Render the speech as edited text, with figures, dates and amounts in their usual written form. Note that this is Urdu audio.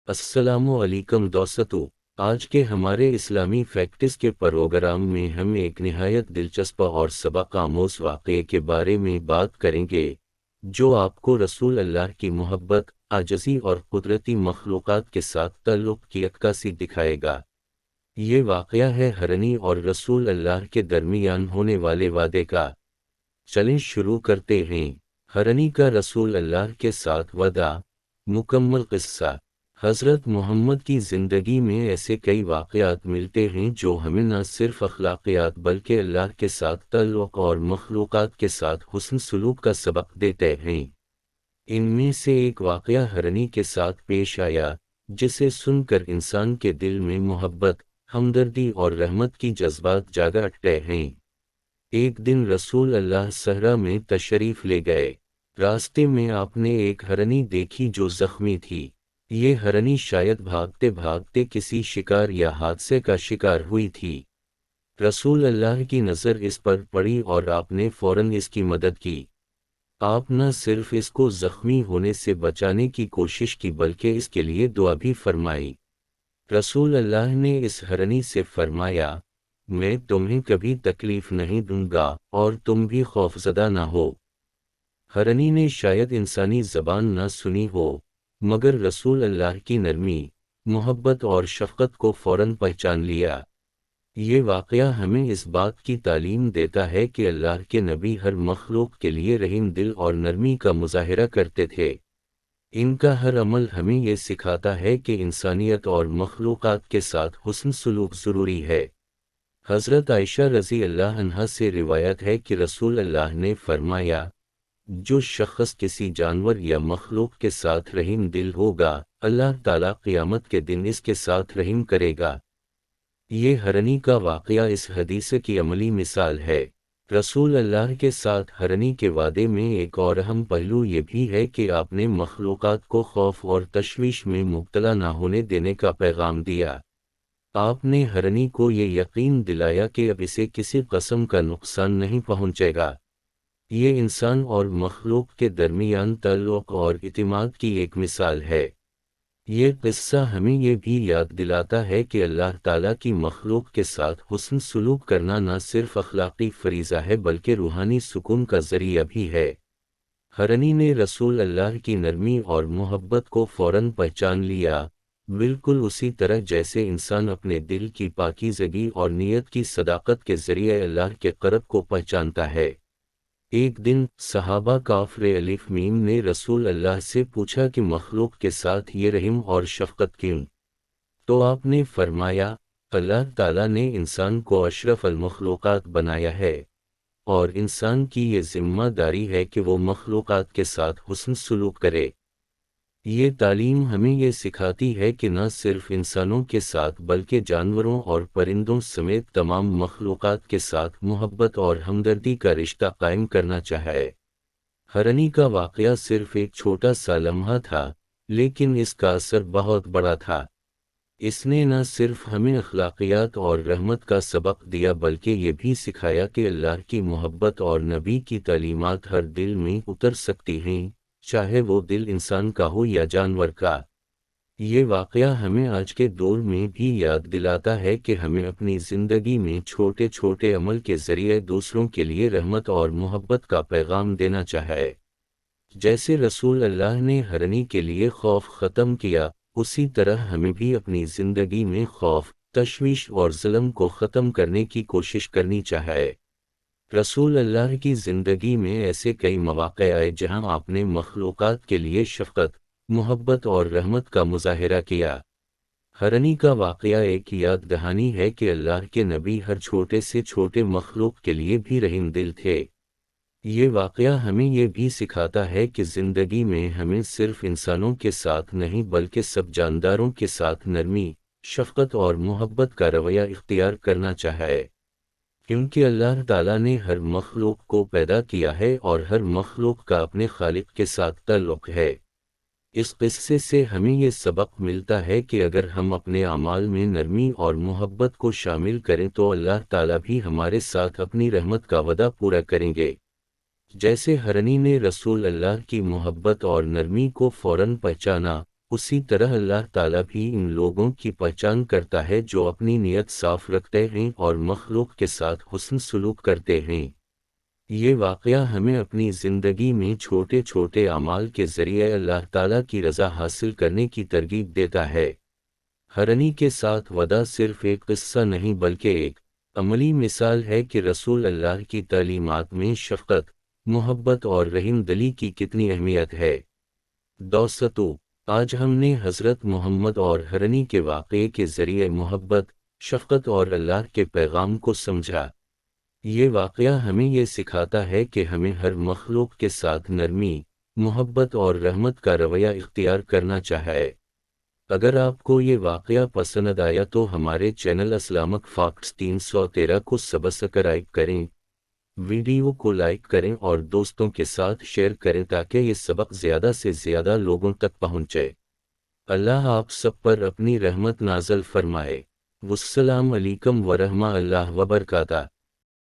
السلام علیکم دوستو، آج کے ہمارے اسلامی فیکٹس کے پروگرام میں ہم ایک نہایت دلچسپ اور سبق آموز واقعے کے بارے میں بات کریں گے جو آپ کو رسول اللہ کی محبت، عاجزی اور قدرتی مخلوقات کے ساتھ تعلق کی عکاسی دکھائے گا۔ یہ واقعہ ہے ہرنی اور رسول اللہ کے درمیان ہونے والے وعدے کا۔ چلیں شروع کرتے ہیں۔ ہرنی کا رسول اللہ کے ساتھ وعدہ، مکمل قصہ۔ حضرت محمد کی زندگی میں ایسے کئی واقعات ملتے ہیں جو ہمیں نہ صرف اخلاقیات بلکہ اللہ کے ساتھ تعلق اور مخلوقات کے ساتھ حسن سلوک کا سبق دیتے ہیں۔ ان میں سے ایک واقعہ ہرنی کے ساتھ پیش آیا جسے سن کر انسان کے دل میں محبت، ہمدردی اور رحمت کی جذبات جاگ اٹھتے ہیں۔ ایک دن رسول اللہ صحرا میں تشریف لے گئے۔ راستے میں آپ نے ایک ہرنی دیکھی جو زخمی تھی۔ یہ ہرنی شاید بھاگتے بھاگتے کسی شکار یا حادثے کا شکار ہوئی تھی۔ رسول اللہ کی نظر اس پر پڑی اور آپ نے فوراً اس کی مدد کی۔ آپ نہ صرف اس کو زخمی ہونے سے بچانے کی کوشش کی بلکہ اس کے لیے دعا بھی فرمائی۔ رسول اللہ نے اس ہرنی سے فرمایا، میں تمہیں کبھی تکلیف نہیں دوں گا اور تم بھی خوفزدہ نہ ہو۔ ہرنی نے شاید انسانی زبان نہ سنی ہو، مگر رسول اللہ کی نرمی، محبت اور شفقت کو فوراً پہچان لیا۔ یہ واقعہ ہمیں اس بات کی تعلیم دیتا ہے کہ اللہ کے نبی ہر مخلوق کے لیے رحیم دل اور نرمی کا مظاہرہ کرتے تھے۔ ان کا ہر عمل ہمیں یہ سکھاتا ہے کہ انسانیت اور مخلوقات کے ساتھ حسن سلوک ضروری ہے۔ حضرت عائشہ رضی اللہ عنہا سے روایت ہے کہ رسول اللہ نے فرمایا، جو شخص کسی جانور یا مخلوق کے ساتھ رحیم دل ہوگا، اللہ تعالیٰ قیامت کے دن اس کے ساتھ رحم کرے گا۔ یہ ہرنی کا واقعہ اس حدیث کی عملی مثال ہے۔ رسول اللہ کے ساتھ ہرنی کے وعدے میں ایک اور اہم پہلو یہ بھی ہے کہ آپ نے مخلوقات کو خوف اور تشویش میں مبتلا نہ ہونے دینے کا پیغام دیا۔ آپ نے ہرنی کو یہ یقین دلایا کہ اب اسے کسی قسم کا نقصان نہیں پہنچے گا۔ یہ انسان اور مخلوق کے درمیان تعلق اور اعتماد کی ایک مثال ہے۔ یہ قصہ ہمیں یہ بھی یاد دلاتا ہے کہ اللہ تعالیٰ کی مخلوق کے ساتھ حسن سلوک کرنا نہ صرف اخلاقی فریضہ ہے بلکہ روحانی سکون کا ذریعہ بھی ہے۔ ہرنی نے رسول اللہ کی نرمی اور محبت کو فوراً پہچان لیا، بالکل اسی طرح جیسے انسان اپنے دل کی پاکیزگی اور نیت کی صداقت کے ذریعے اللہ کے قرب کو پہچانتا ہے۔ ایک دن صحابہ کافر الف میم نے رسول اللہ سے پوچھا کہ مخلوق کے ساتھ یہ رحم اور شفقت کیوں؟ تو آپ نے فرمایا، اللہ تعالیٰ نے انسان کو اشرف المخلوقات بنایا ہے، اور انسان کی یہ ذمہ داری ہے کہ وہ مخلوقات کے ساتھ حسن سلوک کرے۔ یہ تعلیم ہمیں یہ سکھاتی ہے کہ نہ صرف انسانوں کے ساتھ بلکہ جانوروں اور پرندوں سمیت تمام مخلوقات کے ساتھ محبت اور ہمدردی کا رشتہ قائم کرنا چاہیے۔ ہرنی کا واقعہ صرف ایک چھوٹا سا لمحہ تھا، لیکن اس کا اثر بہت بڑا تھا۔ اس نے نہ صرف ہمیں اخلاقیات اور رحمت کا سبق دیا بلکہ یہ بھی سکھایا کہ اللہ کی محبت اور نبی کی تعلیمات ہر دل میں اتر سکتی ہیں، چاہے وہ دل انسان کا ہو یا جانور کا۔ یہ واقعہ ہمیں آج کے دور میں بھی یاد دلاتا ہے کہ ہمیں اپنی زندگی میں چھوٹے چھوٹے عمل کے ذریعے دوسروں کے لیے رحمت اور محبت کا پیغام دینا چاہیے۔ جیسے رسول اللہ نے ہرنی کے لیے خوف ختم کیا، اسی طرح ہمیں بھی اپنی زندگی میں خوف، تشویش اور ظلم کو ختم کرنے کی کوشش کرنی چاہیے۔ رسول اللہ کی زندگی میں ایسے کئی مواقع آئے جہاں آپ نے مخلوقات کے لیے شفقت، محبت اور رحمت کا مظاہرہ کیا۔ ہرنی کا واقعہ ایک یاد دہانی ہے کہ اللہ کے نبی ہر چھوٹے سے چھوٹے مخلوق کے لیے بھی رحیم دل تھے۔ یہ واقعہ ہمیں یہ بھی سکھاتا ہے کہ زندگی میں ہمیں صرف انسانوں کے ساتھ نہیں بلکہ سب جانداروں کے ساتھ نرمی، شفقت اور محبت کا رویہ اختیار کرنا چاہیے، کیونکہ اللہ تعالیٰ نے ہر مخلوق کو پیدا کیا ہے اور ہر مخلوق کا اپنے خالق کے ساتھ تعلق ہے۔ اس قصے سے ہمیں یہ سبق ملتا ہے کہ اگر ہم اپنے اعمال میں نرمی اور محبت کو شامل کریں تو اللہ تعالیٰ بھی ہمارے ساتھ اپنی رحمت کا وعدہ پورا کریں گے۔ جیسے ہرنی نے رسول اللہ کی محبت اور نرمی کو فوراً پہچانا، اسی طرح اللہ تعالیٰ بھی ان لوگوں کی پہچان کرتا ہے جو اپنی نیت صاف رکھتے ہیں اور مخلوق کے ساتھ حسن سلوک کرتے ہیں۔ یہ واقعہ ہمیں اپنی زندگی میں چھوٹے چھوٹے اعمال کے ذریعے اللہ تعالیٰ کی رضا حاصل کرنے کی ترغیب دیتا ہے۔ ہرنی کے ساتھ وعدہ صرف ایک قصہ نہیں بلکہ ایک عملی مثال ہے کہ رسول اللہ کی تعلیمات میں شفقت، محبت اور رحم دلی کی کتنی اہمیت ہے۔ دوستو، آج ہم نے حضرت محمد اور ہرنی کے واقعے کے ذریعے محبت، شفقت اور اللہ کے پیغام کو سمجھا۔ یہ واقعہ ہمیں یہ سکھاتا ہے کہ ہمیں ہر مخلوق کے ساتھ نرمی، محبت اور رحمت کا رویہ اختیار کرنا چاہیے۔ اگر آپ کو یہ واقعہ پسند آیا تو ہمارے چینل اسلامک فیکٹس 313 کو سبسکرائب کریں، ویڈیو کو لائک کریں اور دوستوں کے ساتھ شیئر کریں تاکہ یہ سبق زیادہ سے زیادہ لوگوں تک پہنچے۔ اللہ آپ سب پر اپنی رحمت نازل فرمائے۔ والسلام علیکم ورحمۃ اللہ وبرکاتہ۔